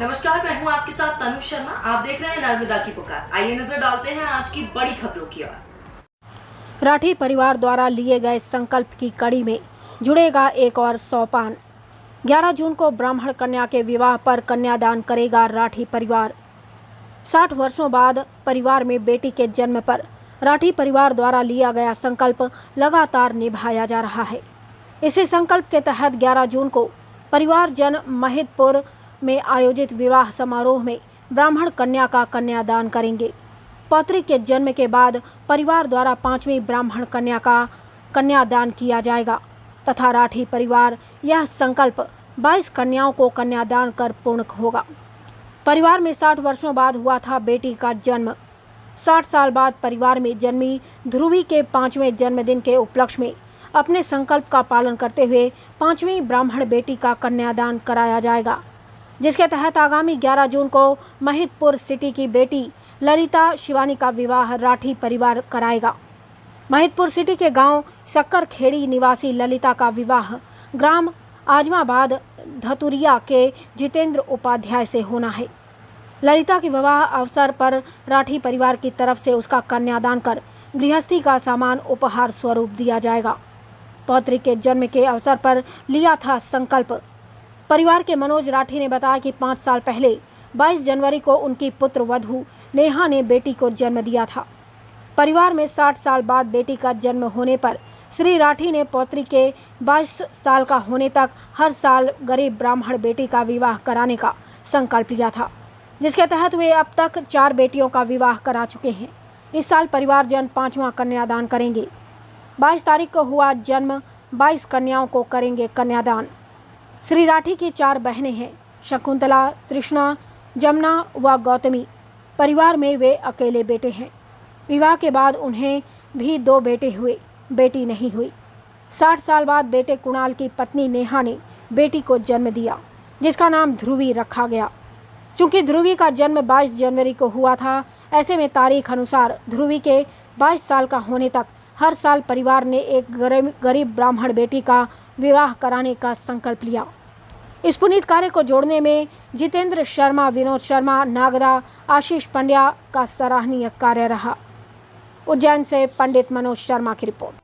नमस्कार, मैं हूं आपके साथ तनु शर्मा। आप देख रहे हैं नर्मदा की पुकार। आइए नजर डालते हैं आज की बड़ी खबरों की ओर। राठी परिवार द्वारा लिए गए संकल्प की कड़ी में जुड़ेगा एक और सोपान। 11 जून को ब्राह्मण कन्या के विवाह पर कन्यादान करेगा राठी परिवार। 60 वर्षों बाद परिवार में बेटी के जन्म पर राठी परिवार द्वारा लिया गया संकल्प लगातार निभाया जा रहा है। इसी संकल्प के तहत 11 जून को परिवार जन महिदपुर में आयोजित विवाह समारोह में ब्राह्मण कन्या का कन्यादान करेंगे। पौत्री के जन्म के बाद परिवार द्वारा 5वीं ब्राह्मण कन्या का कन्यादान किया जाएगा तथा राठी परिवार यह संकल्प 22 कन्याओं को कन्यादान कर पूर्ण होगा। परिवार में 60 वर्षों बाद हुआ था बेटी का जन्म। 60 साल बाद परिवार में जन्मी ध्रुवी के 5वें जन्मदिन के उपलक्ष्य में अपने संकल्प का पालन करते हुए 5वीं ब्राह्मण बेटी का कन्यादान कराया जाएगा, जिसके तहत आगामी 11 जून को महिदपुर सिटी की बेटी ललिता शिवानी का विवाह राठी परिवार कराएगा। महिदपुर सिटी के गांव शक्करखेड़ी निवासी ललिता का विवाह ग्राम आजमाबाद धतुरिया के जितेंद्र उपाध्याय से होना है। ललिता के विवाह अवसर पर राठी परिवार की तरफ से उसका कन्यादान कर गृहस्थी का सामान उपहार स्वरूप दिया जाएगा। पौत्री के जन्म के अवसर पर लिया था संकल्प। परिवार के मनोज राठी ने बताया कि 5 साल पहले 22 जनवरी को उनकी पुत्र वधू नेहा ने बेटी को जन्म दिया था। परिवार में 60 साल बाद बेटी का जन्म होने पर श्री राठी ने पौत्री के 22 साल का होने तक हर साल गरीब ब्राह्मण बेटी का विवाह कराने का संकल्प लिया था, जिसके तहत वे अब तक 4 बेटियों का विवाह करा चुके हैं। इस साल परिवारजन 5वां कन्यादान करेंगे। 22 तारीख को हुआ जन्म, 22 कन्याओं को करेंगे कन्यादान। श्री राठी की 4 बहनें हैं, शकुंतला, तृष्णा, जमुना व गौतमी। परिवार में वे अकेले बेटे हैं। विवाह के बाद उन्हें भी 2 बेटे हुए, बेटी नहीं हुई। 60 साल बाद बेटे कुणाल की पत्नी नेहा ने बेटी को जन्म दिया, जिसका नाम ध्रुवी रखा गया। चूंकि ध्रुवी का जन्म 22 जनवरी को हुआ था, ऐसे में तारीख अनुसार ध्रुवी के 22 साल का होने तक हर साल परिवार ने एक गरीब ब्राह्मण बेटी का विवाह कराने का संकल्प लिया। इस पुनीत कार्य को जोड़ने में जितेंद्र शर्मा, विनोद शर्मा, नागदा, आशीष पंड्या का सराहनीय कार्य रहा। उज्जैन से पंडित मनोज शर्मा की रिपोर्ट।